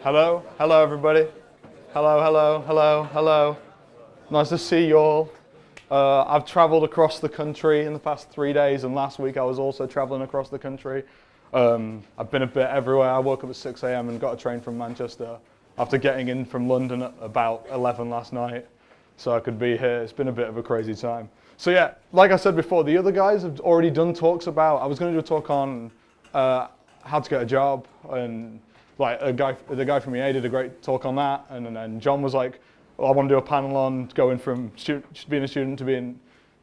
Hello, hello everybody. Hello, hello, hello, hello. Nice to see you all. I've traveled across the country in the past 3 days, and last week I was also traveling across the country. I've been a bit everywhere. I woke up at 6 a.m. and got a train from Manchester after getting in from London at about 11 last night, so I could be here. It's been a bit of a crazy time. So yeah, like I said before, the other guys have already done talks about, I was going to do a talk on how to get a job, and like the guy from EA did a great talk on that, and then John was like, well, I want to do a panel on going from being a student to being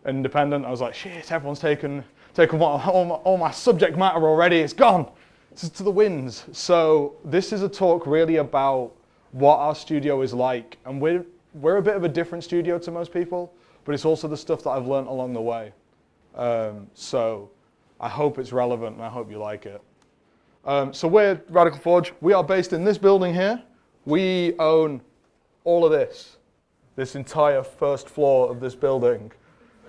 independent. I was like, shit, everyone's taken all my subject matter already. It's gone. It's to the winds. So this is a talk really about what our studio is like, and we're a bit of a different studio to most people, but it's also the stuff that I've learned along the way. So I hope it's relevant, and I hope you like it. So we're Radical Forge. We are based in this building here. We own all of this entire first floor of this building.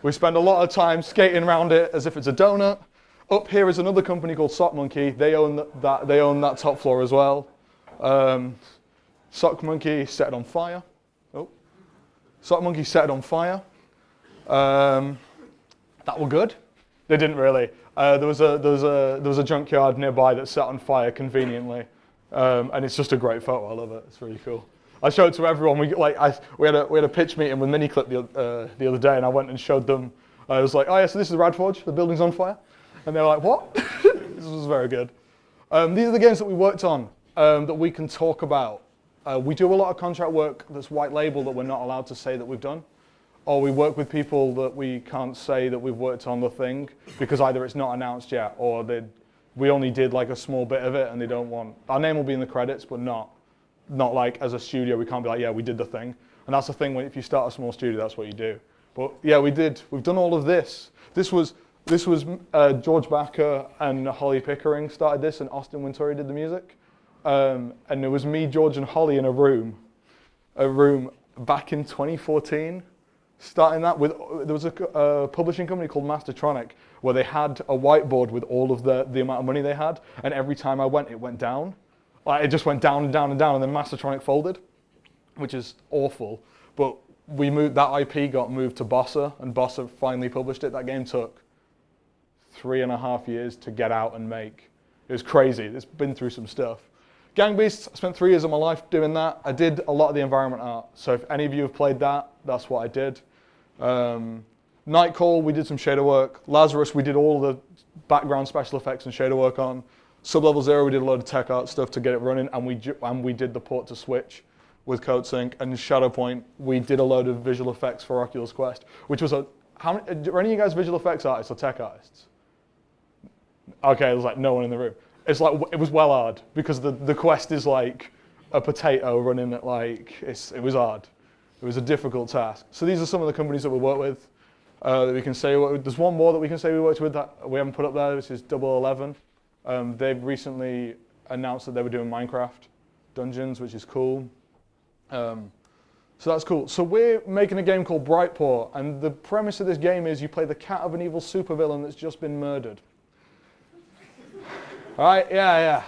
We spend a lot of time skating around it as if it's a donut. Up here is another company called Sock Monkey. They own that top floor as well. Sock Monkey set it on fire. Oh, Sock Monkey set it on fire. That were good. They didn't really. There was a junkyard nearby that set on fire conveniently, and it's just a great photo. I love it. It's really cool. I showed it to everyone. We had a pitch meeting with Miniclip the other day, and I went and showed them. I was like, oh yeah, so this is Radforge. The building's on fire, and they were like, what? This was very good. These are the games that we worked on that we can talk about. We do a lot of contract work that's white label that we're not allowed to say that we've done. Or we work with people that we can't say that we've worked on the thing because either it's not announced yet, or we only did like a small bit of it and they don't want, our name will be in the credits, but not like as a studio we can't be like, yeah, we did the thing. And that's the thing, if you start a small studio, that's what you do. But yeah, we've done all of this. This was George Backer and Holly Pickering started this, and Austin Wintory did the music. And it was me, George, and Holly in a room back in 2014. Starting that with, there was a publishing company called Mastertronic where they had a whiteboard with all of the amount of money they had, and every time I went, it went down. Like, it just went down and down and down, and then Mastertronic folded, which is awful. But that IP got moved to Bossa, and Bossa finally published it. That game took 3.5 years to get out and make. It was crazy. It's been through some stuff. Gang Beasts, I spent 3 years of my life doing that. I did a lot of the environment art. So if any of you have played that, that's what I did. Nightcall, we did some shader work. Lazarus, we did all the background special effects and shader work on. Sublevel Zero, we did a load of tech art stuff to get it running, and we did the port to Switch with CodeSync. And Shadowpoint, we did a load of visual effects for Oculus Quest, which was are any of you guys visual effects artists or tech artists? Okay, there's like no one in the room. It's like, it was well hard because the Quest is like a potato running at like, it was hard. It was a difficult task. So these are some of the companies that we work with that we can say. There's one more that we can say we worked with that we haven't put up there, which is Double 11. They've recently announced that they were doing Minecraft dungeons, which is cool. So that's cool. So we're making a game called Brightport, and the premise of this game is you play the cat of an evil supervillain that's just been murdered. All right, yeah.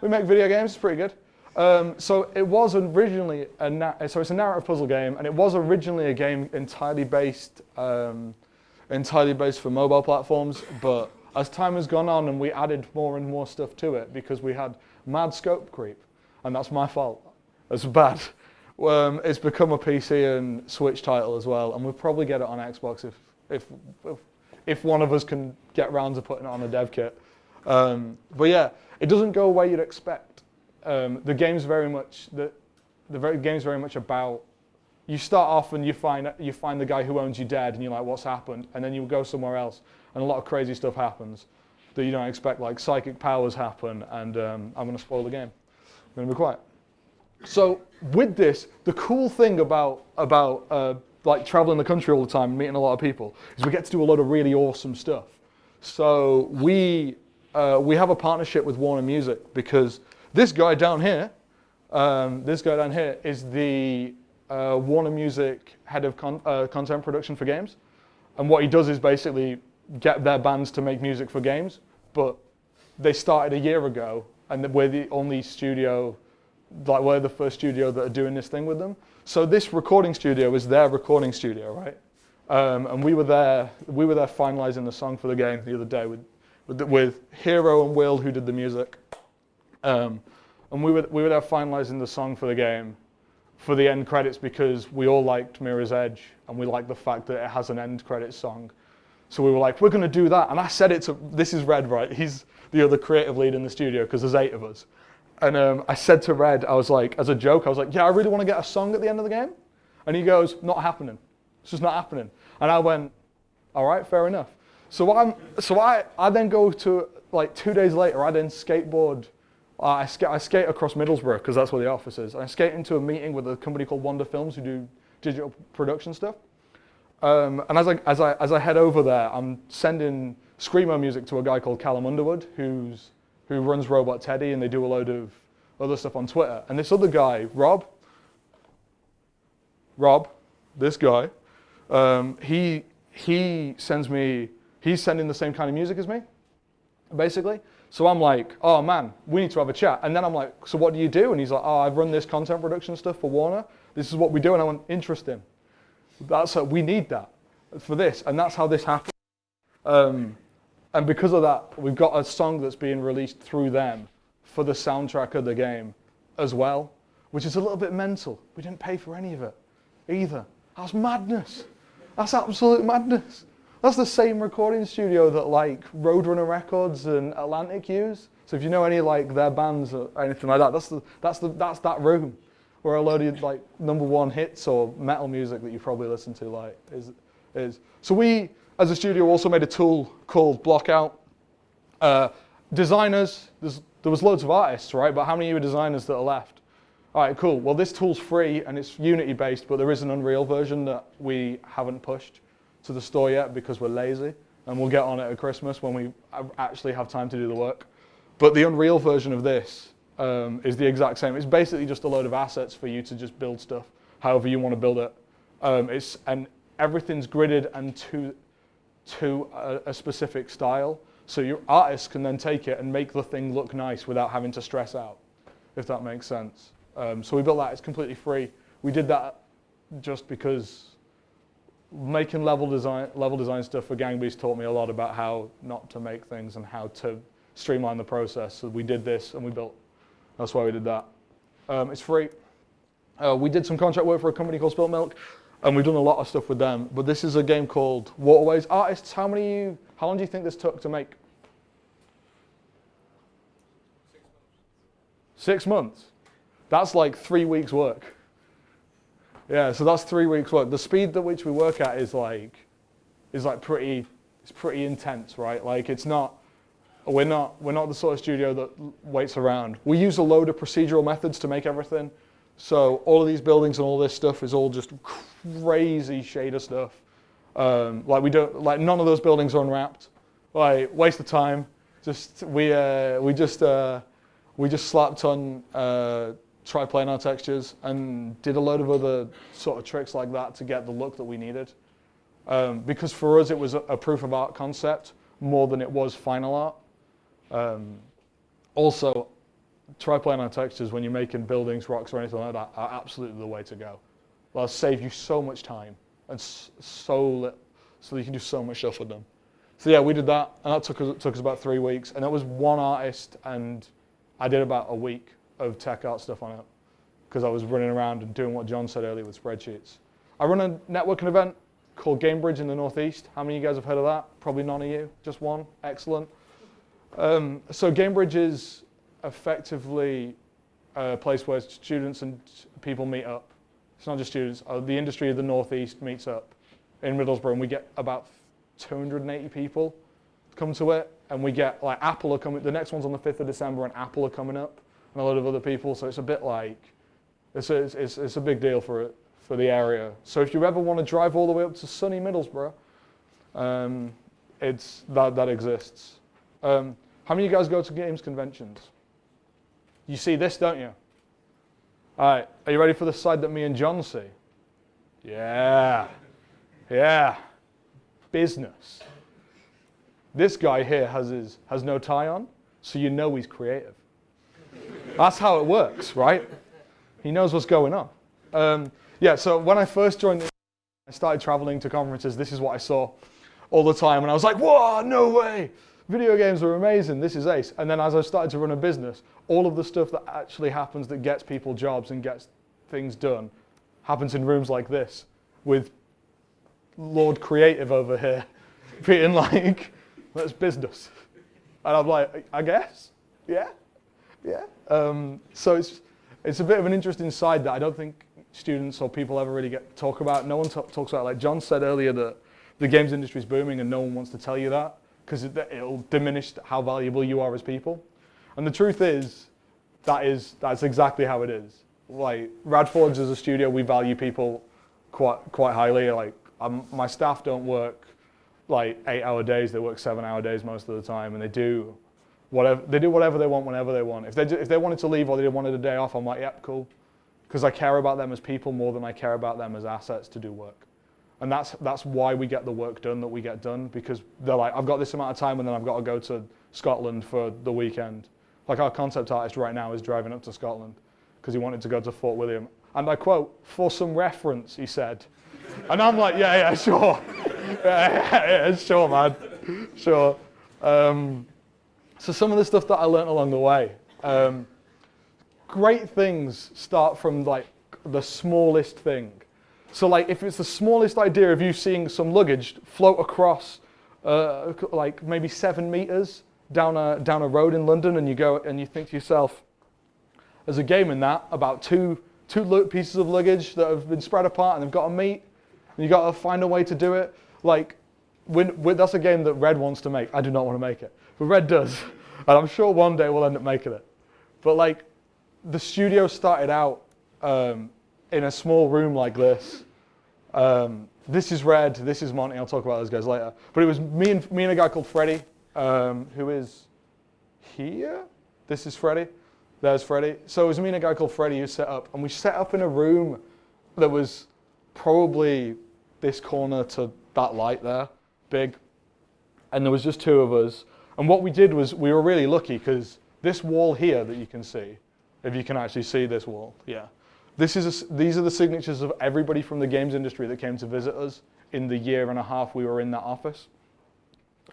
We make video games, it's pretty good. So it was originally it's a narrative puzzle game, and it was originally a game entirely based for mobile platforms. But as time has gone on, and we added more and more stuff to it because we had mad scope creep, and that's my fault. That's bad. It's become a PC and Switch title as well, and we'll probably get it on Xbox if one of us can get round to putting it on a dev kit. But yeah, it doesn't go where you'd expect. The game's very much about, you start off and you find the guy who owns you dead, and you're like, what's happened? And then you go somewhere else, and a lot of crazy stuff happens that you don't expect, like psychic powers happen, and I'm going to spoil the game. I'm going to be quiet. So with this, the cool thing about like traveling the country all the time and meeting a lot of people is we get to do a lot of really awesome stuff. So we have a partnership with Warner Music because this guy down here is the Warner Music head of content production for games. And what he does is basically get their bands to make music for games, but they started a year ago, and we're the only studio like we're the first studio that are doing this thing with them. So this recording studio is their recording studio, right? And we were there finalizing the song for the game the other day with Hero and Will, who did the music. And we were there finalizing the song for the game for the end credits because we all liked Mirror's Edge and we liked the fact that it has an end credits song. So we were like, we're going to do that. And I said it to, this is Red, right? He's the other creative lead in the studio because there's 8 of us. And I said to Red, I was like, as a joke, I was like, yeah, I really want to get a song at the end of the game. And he goes, not happening. It's just not happening. And I went, all right, fair enough. So I then go to, like 2 days later, I then skateboard. I skate across Middlesbrough because that's where the office is. And I skate into a meeting with a company called Wonder Films who do digital production stuff. And as I head over there, I'm sending screamo music to a guy called Callum Underwood who runs Robot Teddy, and they do a load of other stuff on Twitter. And this other guy, Rob, this guy, he's sending the same kind of music as me, basically. So I'm like, oh man, we need to have a chat. And then I'm like, so what do you do? And he's like, oh, I've run this content production stuff for Warner. This is what we do. And I went, interesting. We need that for this. And that's how this happened. And because of that, we've got a song that's being released through them for the soundtrack of the game as well, which is a little bit mental. We didn't pay for any of it either. That's madness. That's absolute madness. That's the same recording studio that like Roadrunner Records and Atlantic use. So if you know any like their bands or anything like that, that's that room where a load of like #1 hits or metal music that you probably listen to like is. So we as a studio also made a tool called Blockout. Designers, there was loads of artists, right? But how many of you are designers that are left? All right, cool. Well, this tool's free and it's Unity based, but there is an Unreal version that we haven't pushed to the store yet because we're lazy, and we'll get on it at Christmas when we actually have time to do the work. But the Unreal version of this is the exact same. It's basically just a load of assets for you to just build stuff however you want to build it. And everything's gridded and to a specific style, so your artists can then take it and make the thing look nice without having to stress out, if that makes sense. So we built that. It's completely free. We did that just because making level design stuff for Gang Beasts taught me a lot about how not to make things and how to streamline the process. So we did this and we built. That's why we did that. It's free. We did some contract work for a company called Spilt Milk, and we've done a lot of stuff with them. But this is a game called Waterways. Artists, how long do you think this took to make? 6 months. That's like 3 weeks work. Yeah, so that's 3 weeks work. The speed at which we work at is pretty intense, right? Like we're not the sort of studio that waits around. We use a load of procedural methods to make everything. So all of these buildings and all this stuff is all just crazy shader stuff. None of those buildings are unwrapped. Like, waste of time. We just slapped on triplanar textures and did a load of other sort of tricks like that to get the look that we needed. Because for us it was a proof of art concept more than it was final art. Also, triplanar textures when you're making buildings, rocks, or anything like that are absolutely the way to go. They'll save you so much time and so you can do so much stuff with them. So yeah, we did that, and that took us about 3 weeks, and that was one artist, and I did about a week of tech art stuff on it because I was running around and doing what John said earlier with spreadsheets. I run a networking event called Gamebridge in the Northeast. How many of you guys have heard of that? Probably none of you, just one. Excellent. So Gamebridge is effectively a place where students and people meet up. It's not just students. The industry of the Northeast meets up in Middlesbrough, and we get about 280 people come to it, and we get like Apple are coming. The next one's on the 5th of December, and Apple are coming up, and a lot of other people. So it's a bit like it's a big deal for the area. So if you ever want to drive all the way up to sunny Middlesbrough, that exists. How many of you guys go to games conventions? You see this, don't you? All right, are you ready for the side that me and John see? Yeah. Business. This guy here has no tie on, so you know he's creative. That's how it works, right? He knows what's going on. Yeah, so when I first joined, I started traveling to conferences. This is what I saw all the time, and I was like, whoa, no way. Video games are amazing, this is ace. And then as I started to run a business, all of the stuff that actually happens that gets people jobs and gets things done happens in rooms like this with Lord Creative over here being like, that's business. And I'm like, I guess, yeah. So it's a bit of an interesting side that I don't think students or people ever really get to talk about. No one talks about it. Like John said earlier that the games industry is booming and no one wants to tell you that because it'll diminish how valuable you are as people. And the truth is, that's exactly how it is. Like Radforge as a studio, we value people quite highly. Like my staff don't work like 8-hour days; they work 7-hour days most of the time, and they do whatever they want whenever they want. If they wanted to leave or they wanted a day off, I'm like, yep, cool, because I care about them as people more than I care about them as assets to do work. And that's why we get the work done that we get done, because they're like, I've got this amount of time and then I've got to go to Scotland for the weekend. Like our concept artist right now is driving up to Scotland because he wanted to go to Fort William. And I quote, for some reference, he said. And I'm like, yeah, sure. yeah, sure, man. Sure. So some of the stuff that I learned along the way. Great things start from like the smallest thing. So like if it's the smallest idea of you seeing some luggage float across like maybe 7 meters down a road in London, and you go and you think to yourself, there's a game in that about two pieces of luggage that have been spread apart and they've got to meet, and you got to find a way to do it. Like that's a game that Red wants to make. I do not want to make it, but Red does, and I'm sure one day we'll end up making it. But like the studio started out in a small room like this. This is Red, this is Monty, I'll talk about those guys later. But it was me and a guy called Freddie, who is here. This is Freddie, there's Freddie. So it was me and a guy called Freddie who set up, and we set up in a room that was probably this corner to that light there, big. And there was just 2 of us. And what we did was, we were really lucky because this wall here that you can see, if you can actually see this wall, yeah. These are the signatures of everybody from the games industry that came to visit us in the year and a half we were in that office.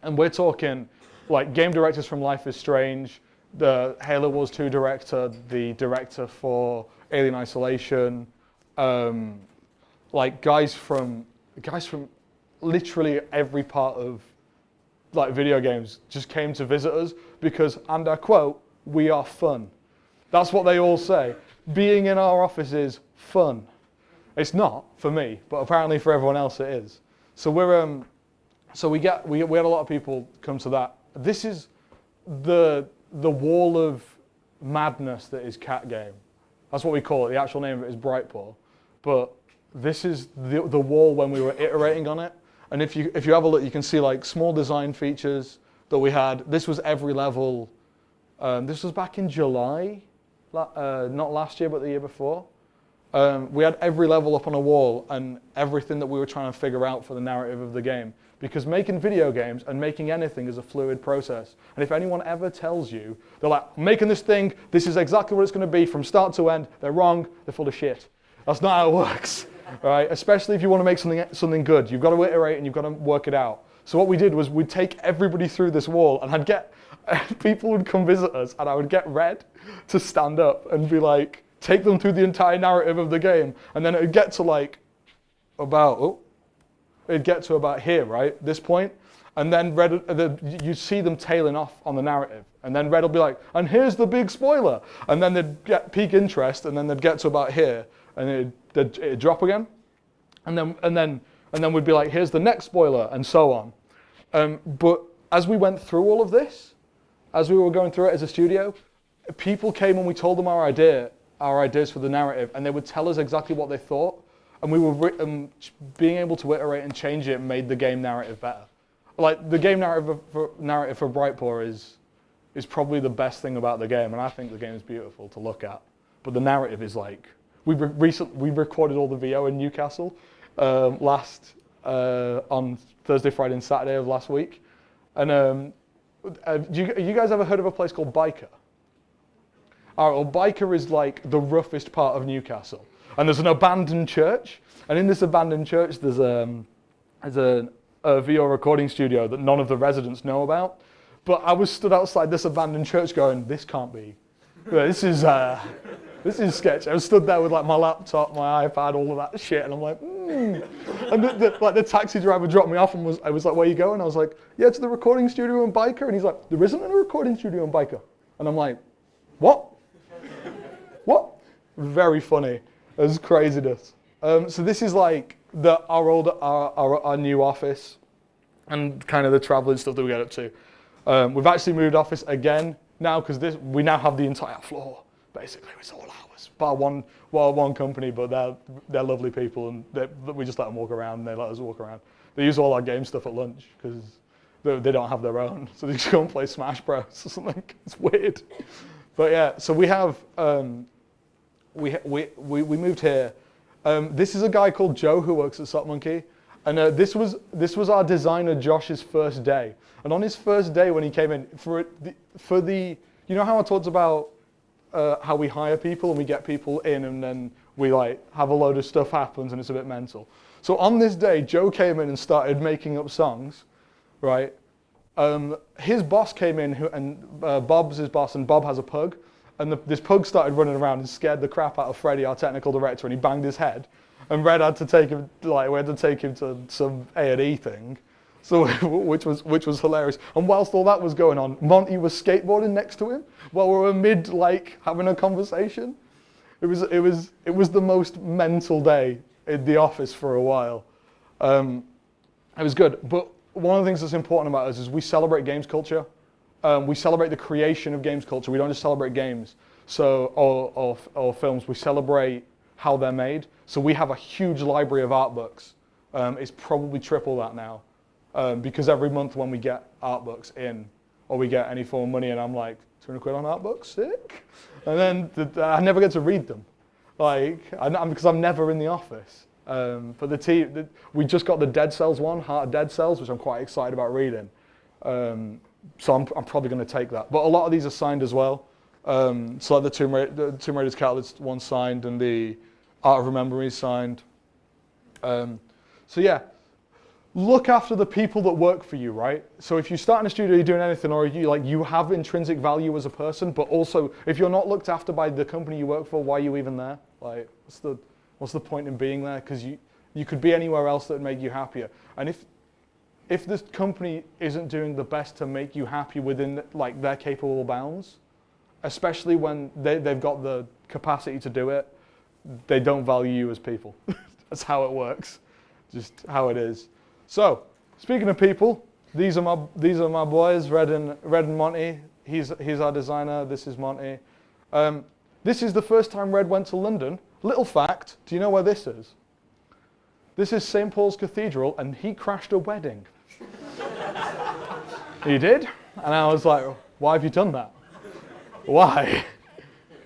And we're talking like game directors from Life is Strange, the Halo Wars 2 director, the director for Alien Isolation, like guys from literally every part of like video games just came to visit us because, and I quote, we are fun. That's what they all say. Being in our office is fun. It's not for me, but apparently for everyone else it is. So we had a lot of people come to that. This is the wall of madness that is Cat Game. That's what we call it. The actual name of it is Brightpaw. But this is the wall when we were iterating on it. And if you have a look, you can see like small design features that we had. This was every level. This was back in July. Not last year, but the year before. We had every level up on a wall and everything that we were trying to figure out for the narrative of the game. Because making video games and making anything is a fluid process. And if anyone ever tells you, they're like, making this thing, this is exactly what it's going to be from start to end, they're wrong, they're full of shit. That's not how it works, right? Especially if you want to make something good. You've got to iterate and you've got to work it out. So what we did was we'd take everybody through this wall, and I'd get, people would come visit us, and I would get Red to stand up and be like, take them through the entire narrative of the game. And then it would get to like it'd get to about here, right? This point. And then you'd see them tailing off on the narrative. And then Red will be like, and here's the big spoiler. And then they'd get peak interest, and then they'd get to about here, and it'd drop again. And then we'd be like, here's the next spoiler, and so on. But as we went through all of this, as we were going through it as a studio, people came and we told them our ideas for the narrative, and they would tell us exactly what they thought. And we were being able to iterate and change it made the game narrative better. Like the game narrative for Brightpaw is probably the best thing about the game, and I think the game is beautiful to look at. But the narrative is like, we recorded all the VO in Newcastle on Thursday, Friday, and Saturday of last week. And you guys ever heard of a place called Biker? All right, well, Biker is like the roughest part of Newcastle. And there's an abandoned church. And in this abandoned church, there's a VR recording studio that none of the residents know about. But I was stood outside this abandoned church going, this can't be. This is sketch. I was stood there with like my laptop, my iPad, all of that shit, and I'm like, And the taxi driver dropped me off and I was like, where you going? I was like, yeah, to the recording studio in Biker. And he's like, there isn't a recording studio in Biker. And I'm like, what? What? Very funny. It was craziness. So this is like our new office and kind of the traveling stuff that we get up to. We've actually moved office again now because we now have the entire floor. Basically, it's all ours. Bar one company, but they're lovely people, and we just let them walk around, and they let us walk around. They use all our game stuff at lunch because they don't have their own, so they just go and play Smash Bros or something. It's weird, but yeah. So we have we moved here. This is a guy called Joe who works at Sock Monkey, and this was our designer Josh's first day. And on his first day when he came in for the you know how I talked about how we hire people and we get people in and then we like have a load of stuff happens and it's a bit mental. So on this day, Joe came in and started making up songs, right? His boss came in and Bob's his boss and Bob has a pug. And this pug started running around and scared the crap out of Freddie, our technical director, and he banged his head. And Red had to take him, we had to take him to some A&E thing, so which was hilarious. And whilst all that was going on, Monty was skateboarding next to him while we were mid having a conversation. It was the most mental day in the office for a while. It was good, but one of the things that's important about us is we celebrate games culture. We celebrate the creation of games culture. We don't just celebrate games or films. We celebrate how they're made. So we have a huge library of art books. It's probably triple that now because every month when we get art books in or we get any form of money and I'm like, 200 quid on art books, sick. And then I never get to read them because I'm never in the office. But the team, we just got the Dead Cells one, Heart of Dead Cells, which I'm quite excited about reading. So I'm probably going to take that. But a lot of these are signed as well. So like the Tomb Raider's Catalyst one signed and the Art of Remembering is signed. So yeah, look after the people that work for you, right? So if you start in a studio, you're doing anything, or you have intrinsic value as a person, but also if you're not looked after by the company you work for, why are you even there? Like, what's the point in being there? Because you could be anywhere else that would make you happier. And if this company isn't doing the best to make you happy within their capable bounds, especially when they've got the capacity to do it, they don't value you as people. That's how it works, just how it is. So, speaking of people, these are my boys, Red and Monty. He's our designer. This is Monty. This is the first time Red went to London. Little fact: do you know where this is? This is St. Paul's Cathedral, and he crashed a wedding. He did, and I was like, why have you done that? Why?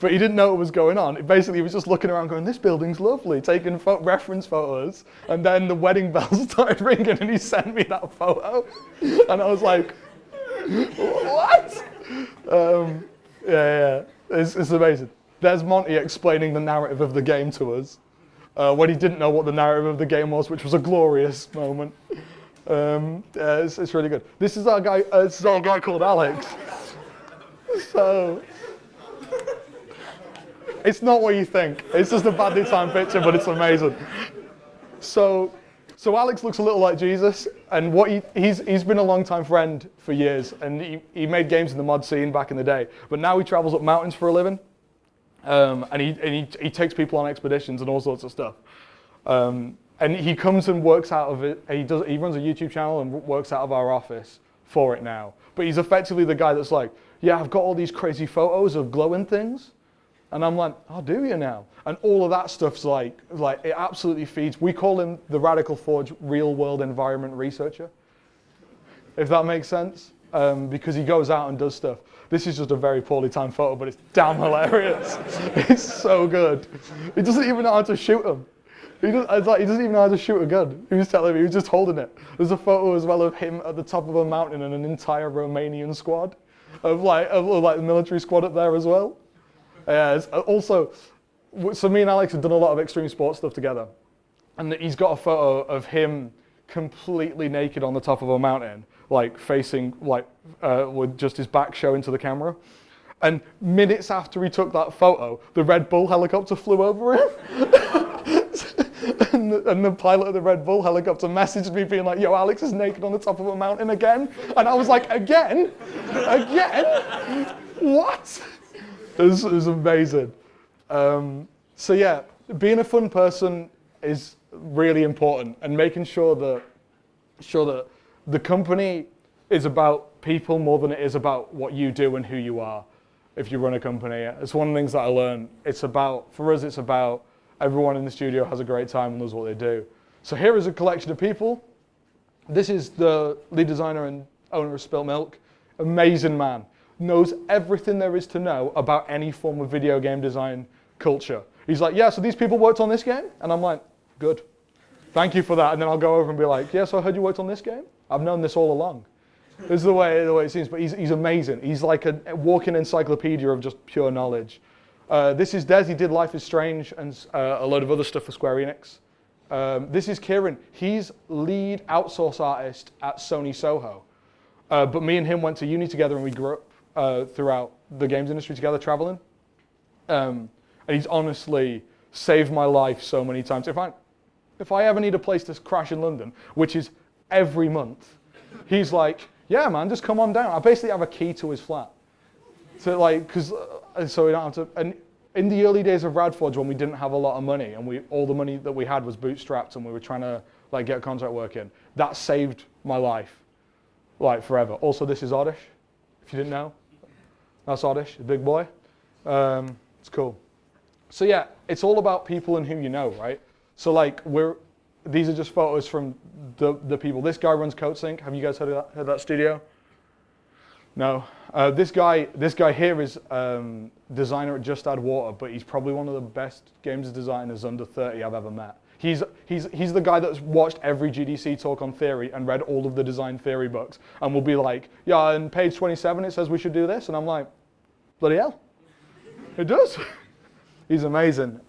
But he didn't know what was going on. Basically, he was just looking around going, this building's lovely, taking reference photos, and then the wedding bells started ringing, and he sent me that photo. And I was like, what? Yeah, it's amazing. There's Monty explaining the narrative of the game to us, when he didn't know what the narrative of the game was, which was a glorious moment. It's really good. This is our guy called Alex. So it's not what you think. It's just a badly timed picture, but it's amazing. So Alex looks a little like Jesus, and he's been a long-time friend for years, and he made games in the mod scene back in the day, but now he travels up mountains for a living, and he takes people on expeditions and all sorts of stuff. And he comes and works out of it. He runs a YouTube channel and works out of our office for it now. But he's effectively the guy that's like, yeah, I've got all these crazy photos of glowing things. And I'm like, oh, do you now? And all of that stuff's like it absolutely feeds. We call him the Radical Forge real world environment researcher, if that makes sense. Because he goes out and does stuff. This is just a very poorly timed photo, but it's damn hilarious. It's so good. He doesn't even know how to shoot them. He doesn't even know how to shoot a gun. He was telling me, he was just holding it. There's a photo as well of him at the top of a mountain and an entire Romanian squad of the military squad up there as well. Also, so me and Alex have done a lot of extreme sports stuff together. And he's got a photo of him completely naked on the top of a mountain, like facing, with just his back showing to the camera. And minutes after he took that photo, the Red Bull helicopter flew over him. and the pilot of the Red Bull helicopter messaged me being like, yo, Alex is naked on the top of a mountain again. And I was like, again? Again? What? It was amazing. So yeah, being a fun person is really important, and making sure that the company is about people more than it is about what you do and who you are. If you run a company, it's one of the things that I learned. For us, it's about everyone in the studio has a great time and knows what they do. So here is a collection of people. This is the lead designer and owner of Spilt Milk. Amazing man. Knows everything there is to know about any form of video game design culture. He's like, yeah, so these people worked on this game? And I'm like, good. Thank you for that. And then I'll go over and be like, yeah, so I heard you worked on this game? I've known this all along. This is the way it seems, but he's amazing. He's like a walking encyclopedia of just pure knowledge. This is Des. He did Life is Strange and a load of other stuff for Square Enix. This is Kieran. He's lead outsource artist at Sony Soho. But me and him went to uni together, and we grew up throughout the games industry together, traveling. And he's honestly saved my life so many times. If I ever need a place to crash in London, which is every month, he's like, yeah, man, just come on down. I basically have a key to his flat. So so we don't have to. And in the early days of Radforge, when we didn't have a lot of money, and all the money that we had was bootstrapped, and we were trying to get a contract work in, that saved my life, forever. Also, this is Oddish, if you didn't know. That's Oddish, the big boy. It's cool. So yeah, it's all about people and who you know, right? So these are just photos from the people. This guy runs CodeSync. Have you guys heard of that studio? No. This guy here is designer at Just Add Water, but he's probably one of the best games designers under 30 I've ever met. He's the guy that's watched every GDC talk on theory and read all of the design theory books, and will be like, yeah, on page 27 it says we should do this, and I'm like, bloody hell, it does. He's amazing.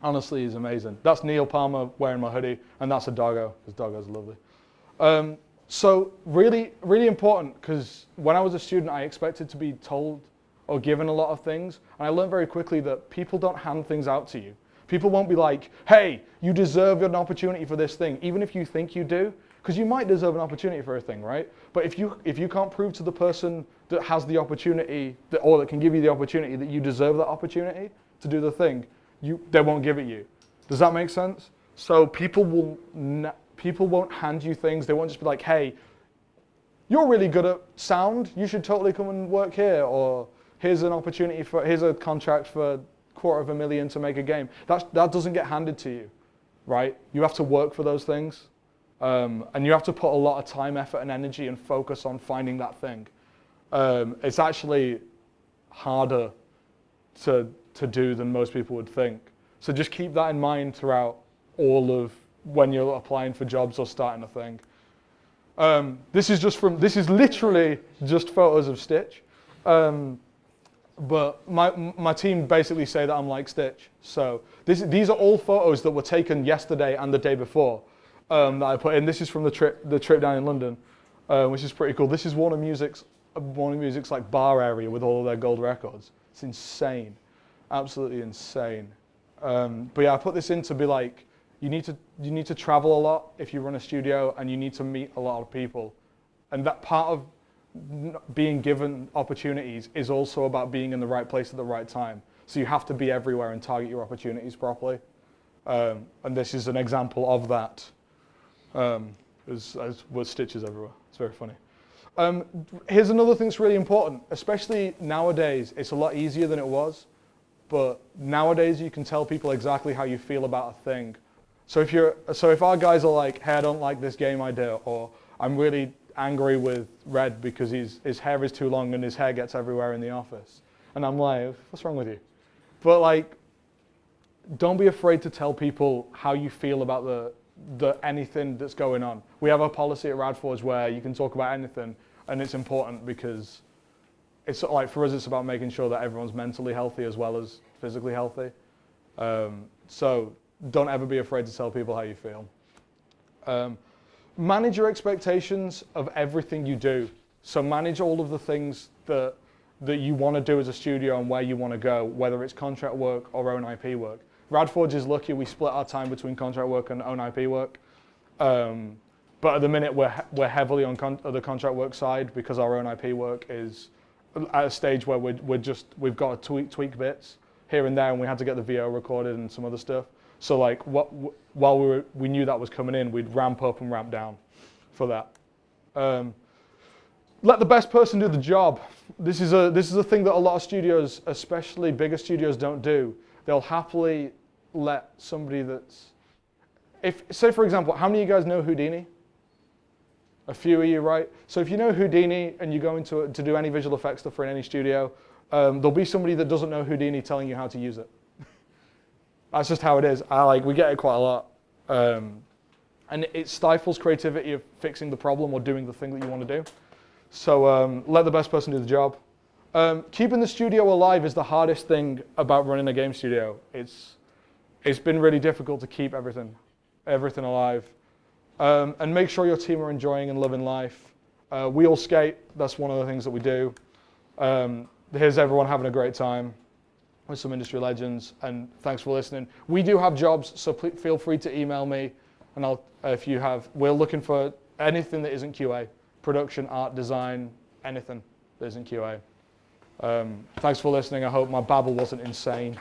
Honestly, he's amazing. That's Neil Palmer wearing my hoodie, and that's a doggo, because doggos are lovely. So really, really important, because when I was a student, I expected to be told or given a lot of things, and I learned very quickly that people don't hand things out to you. People won't be like, hey, you deserve an opportunity for this thing, even if you think you do, because you might deserve an opportunity for a thing, right? But if you can't prove to the person that has the opportunity, or that can give you the opportunity, that you deserve that opportunity to do the thing, they won't give it you. Does that make sense? So people won't hand you things. They won't just be like, hey, you're really good at sound. You should totally come and work here. Or here's a contract for $250,000 to make a game. That doesn't get handed to you, right? You have to work for those things. And you have to put a lot of time, effort, and energy and focus on finding that thing. It's actually harder to do than most people would think. So just keep that in mind throughout all of when you're applying for jobs or starting a thing. This is literally just photos of Stitch. But my team basically say that I'm like Stitch. So these are all photos that were taken yesterday and the day before that I put in. This is from the trip down in London, which is pretty cool. This is Warner Music's like bar area with all of their gold records. It's insane. Absolutely insane. But yeah, I put this in to be like, you need to travel a lot if you run a studio, and you need to meet a lot of people. And that part of being given opportunities is also about being in the right place at the right time. So you have to be everywhere and target your opportunities properly. And this is an example of that. As with stitches everywhere. It's very funny. Here's another thing that's really important, especially nowadays. It's a lot easier than it was. But nowadays you can tell people exactly how you feel about a thing. So if our guys are like, hey, I don't like this game idea, or I'm really angry with Red because his hair is too long and his hair gets everywhere in the office, and I'm like, what's wrong with you? But like, don't be afraid to tell people how you feel about the anything that's going on. We have a policy at Radforge where you can talk about anything, and it's important because it's like for us, it's about making sure that everyone's mentally healthy as well as physically healthy. So don't ever be afraid to tell people how you feel. Manage your expectations of everything you do. So manage all of the things that you want to do as a studio and where you want to go, whether it's contract work or own IP work. Radforge is lucky we split our time between contract work and own IP work. But at the minute, we're heavily on the contract work side because our own IP work is at a stage where we've got to tweak bits here and there, and we had to get the VO recorded and some other stuff. So like while we knew that was coming in, we'd ramp up and ramp down for that. Let the best person do the job. This is a thing that a lot of studios, especially bigger studios, don't do. They'll happily let somebody say for example, how many of you guys know Houdini? A few of you, right? So if you know Houdini and you go into it to do any visual effects stuff for any studio, there'll be somebody that doesn't know Houdini telling you how to use it. That's just how it is. We get it quite a lot. And it stifles creativity of fixing the problem or doing the thing that you want to do. So let the best person do the job. Keeping the studio alive is the hardest thing about running a game studio. It's been really difficult to keep everything alive. And make sure your team are enjoying and loving life. We all skate. That's one of the things that we do. Here's everyone having a great time with some industry legends. And thanks for listening. We do have jobs, so feel free to email me. And we're looking for anything that isn't QA. Production, art, design, anything that isn't QA. Thanks for listening. I hope my babble wasn't insane.